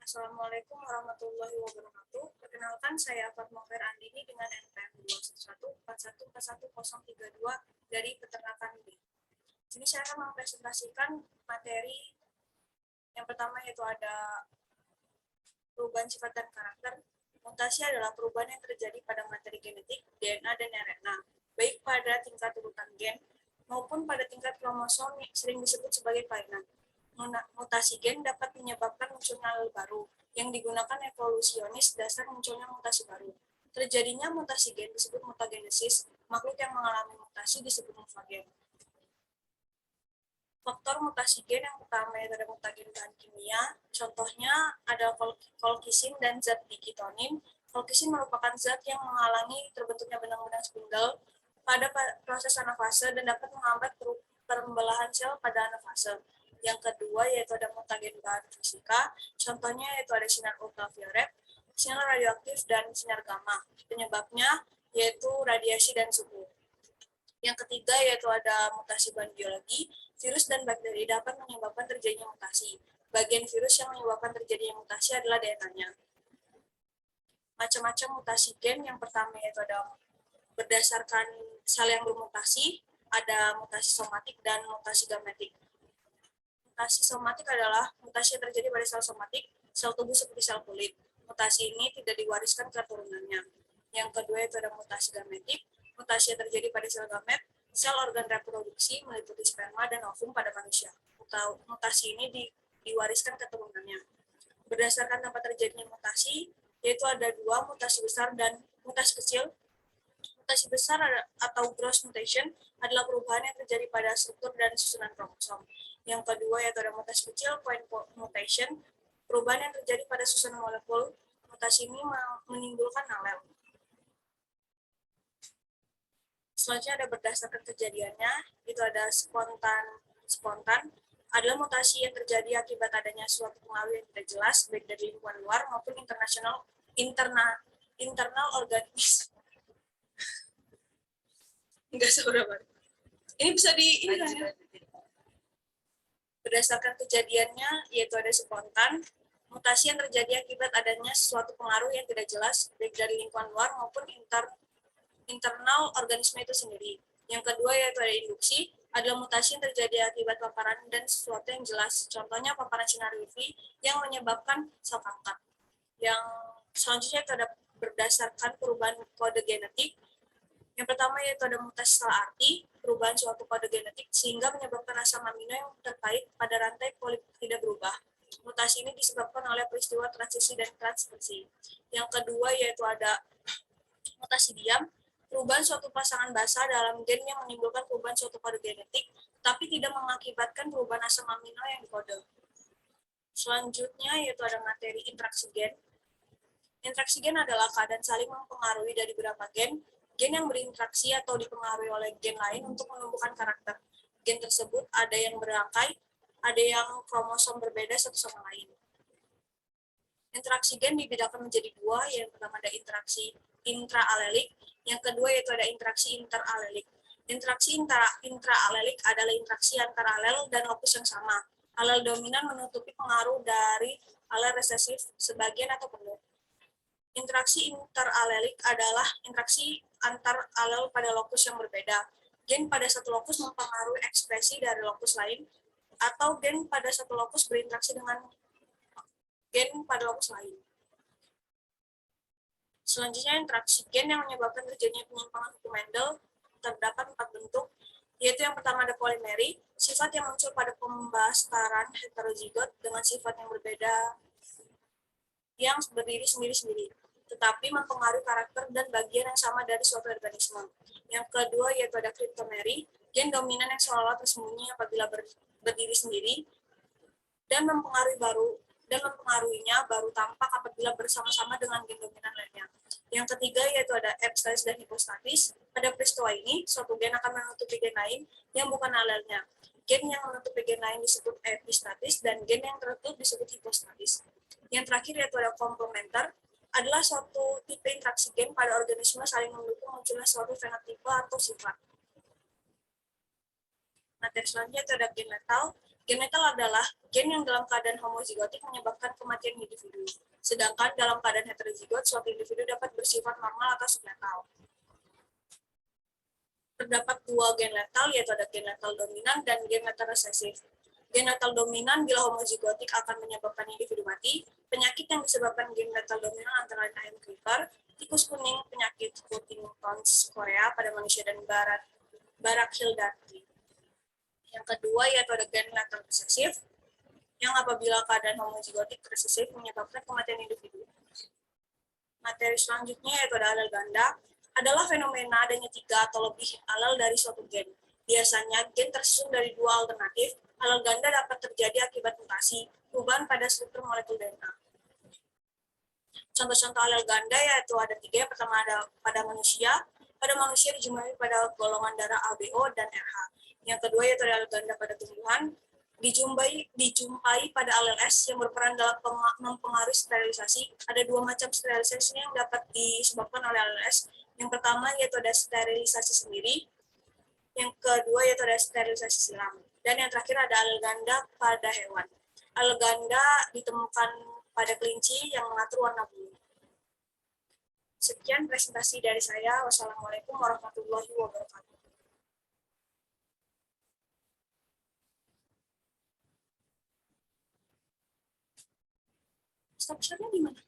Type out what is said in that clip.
Assalamualaikum warahmatullahi wabarakatuh. Perkenalkan, saya Fatma Khair Andini dengan NPM 211414132 dari Peternakan B. Sini saya akan mempresentasikan materi yang pertama, yaitu ada perubahan sifat dan karakter. Mutasi adalah perubahan yang terjadi pada materi genetik, DNA, dan RNA, baik pada tingkat urutan gen maupun pada tingkat kromosom yang sering disebut sebagai kelainan. Mutasi gen dapat menyebabkan munculnya alel baru, yang digunakan evolusionis dasar munculnya mutasi baru. Terjadinya mutasi gen disebut mutagenesis, makhluk yang mengalami mutasi disebut mutagen. Faktor mutasi gen yang pertama yaitu ada mutagen bahan kimia, contohnya ada kolkisin dan zat digitonin. Kolkisin merupakan zat yang menghalangi terbentuknya benang-benang spindle pada proses anafase dan dapat menghambat pembelahan sel pada anafase. Yang kedua yaitu ada mutagen bahan fisika, contohnya yaitu ada sinar ultraviolet, sinar radioaktif, dan sinar gamma. Penyebabnya yaitu radiasi dan suhu. Yang ketiga yaitu ada mutasi bahan biologi, virus dan bakteri dapat menyebabkan terjadinya mutasi. Bagian virus yang menyebabkan terjadinya mutasi adalah DNA-nya. Macam-macam mutasi gen, yang pertama yaitu ada berdasarkan sel yang bermutasi, ada mutasi somatik dan mutasi gametik. Mutasi somatik adalah mutasi yang terjadi pada sel somatik, sel tubuh seperti sel kulit. Mutasi ini tidak diwariskan ke turunannya. Yang kedua yaitu ada mutasi gametik, mutasi yang terjadi pada sel gamet, sel organ reproduksi meliputi sperma dan ovum pada manusia. Mutasi ini diwariskan ke turunannya. Berdasarkan tempat terjadinya mutasi, yaitu ada dua, mutasi besar dan mutasi kecil. Mutasi besar atau gross mutation adalah perubahan yang terjadi pada struktur dan susunan kromosom. Yang kedua yaitu ada mutasi kecil, point mutation, perubahan yang terjadi pada susunan molekul. Mutasi ini menimbulkan alel. Selanjutnya ada berdasarkan kejadiannya, itu ada spontan adalah mutasi yang terjadi akibat adanya suatu pengaruh yang tidak jelas, baik dari lingkungan luar maupun internal organisme. Enggak seberapa. Ini bisa ini kan ya? Berdasarkan kejadiannya, yaitu ada spontan, mutasi yang terjadi akibat adanya suatu pengaruh yang tidak jelas, baik dari lingkungan luar maupun internal organisme itu sendiri. Yang kedua yaitu ada induksi, adalah mutasi yang terjadi akibat paparan dan sesuatu yang jelas. Contohnya paparan sinar UV yang menyebabkan sel kanker. Yang selanjutnya itu ada berdasarkan perubahan kode genetik. Yang pertama yaitu ada mutasi salah arti, perubahan suatu kode genetik sehingga menyebabkan asam amino yang terkait pada rantai polip tidak berubah. Mutasi ini disebabkan oleh peristiwa transisi dan transkripsi. Yang kedua yaitu ada mutasi diam, perubahan suatu pasangan basa dalam gen yang menimbulkan perubahan suatu kode genetik, tapi tidak mengakibatkan perubahan asam amino yang dikode. Selanjutnya yaitu ada materi interaksi gen. Interaksi gen adalah keadaan saling mempengaruhi dari beberapa gen yang berinteraksi atau dipengaruhi oleh gen lain untuk menumbuhkan karakter. Gen tersebut ada yang berangkai, ada yang kromosom berbeda satu sama lain. Interaksi gen dibedakan menjadi dua, yang pertama ada interaksi intraalelik, yang kedua yaitu ada interaksi interalelik. Interaksi intraalelik adalah interaksi antara alel dan lokus yang sama. Alel dominan menutupi pengaruh dari alel resesif sebagian atau penuh. Interaksi interalelik adalah interaksi antar alel pada lokus yang berbeda. Gen pada satu lokus mempengaruhi ekspresi dari lokus lain, atau gen pada satu lokus berinteraksi dengan gen pada lokus lain. Selanjutnya interaksi gen yang menyebabkan terjadinya penyimpangan hukum Mendel terdapat 4 bentuk, yaitu yang pertama ada polimeri, sifat yang muncul pada pembastaran heterozigot dengan sifat yang berbeda yang berdiri sendiri-sendiri, tetapi mempengaruhi karakter dan bagian yang sama dari suatu organisme. Yang kedua yaitu ada kriptomeri, gen dominan yang seolah-olah tersembunyi apabila berdiri sendiri dan mempengaruhinya baru tampak apabila bersama-sama dengan gen dominan lainnya. Yang ketiga yaitu ada epistatis dan hipostatis. Pada peristiwa ini, suatu gen akan menutupi gen lain yang bukan alelnya. Gen yang menutupi gen lain disebut epistatis dan gen yang tertutup disebut hipostatis. Yang terakhir yaitu ada komplementer, adalah suatu tipe interaksi gen pada organisme saling mendukung munculnya suatu fenotipe atau sifat. Materi selanjutnya itu ada gen letal. Gen letal adalah gen yang dalam keadaan homozigotik menyebabkan kematian individu. Sedangkan dalam keadaan heterozigot, suatu individu dapat bersifat normal atau subletal. Terdapat dua gen letal, yaitu ada gen letal dominan dan gen letal resesif. Gen letal dominan bila homozigotik akan menyebabkan individu mati. Penyakit yang disebabkan gen letal dominan antara lain ayam creeper, tikus kuning, penyakit Huntington's Korea pada manusia, dan barak hildati. Yang kedua yaitu ada gen letal resesif, yang apabila keadaan homozigotik resesif menyebabkan kematian individu. Materi selanjutnya yaitu ada alel ganda, adalah fenomena adanya 3 atau lebih alel dari suatu gen. Biasanya gen tersusun dari 2 alternatif. Alel ganda dapat terjadi akibat mutasi, perubahan pada struktur molekul DNA. Contoh-contoh alel ganda yaitu ada 3. Yang pertama ada pada manusia. Pada manusia dijumpai pada golongan darah ABO dan RH. Yang kedua yaitu alel ganda pada tumbuhan. Dijumpai pada alel S yang berperan dalam mempengaruhi sterilisasi. Ada 2 macam sterilisasi yang dapat disebabkan oleh alel S. Yang pertama yaitu ada sterilisasi sendiri. Yang kedua yaitu ada sterilisasi silang. Dan yang terakhir ada alel ganda pada hewan. Alel ganda ditemukan pada kelinci yang mengatur warna bulu. Sekian presentasi dari saya. Wassalamualaikum warahmatullahi wabarakatuh. Stop-stopnya di mana?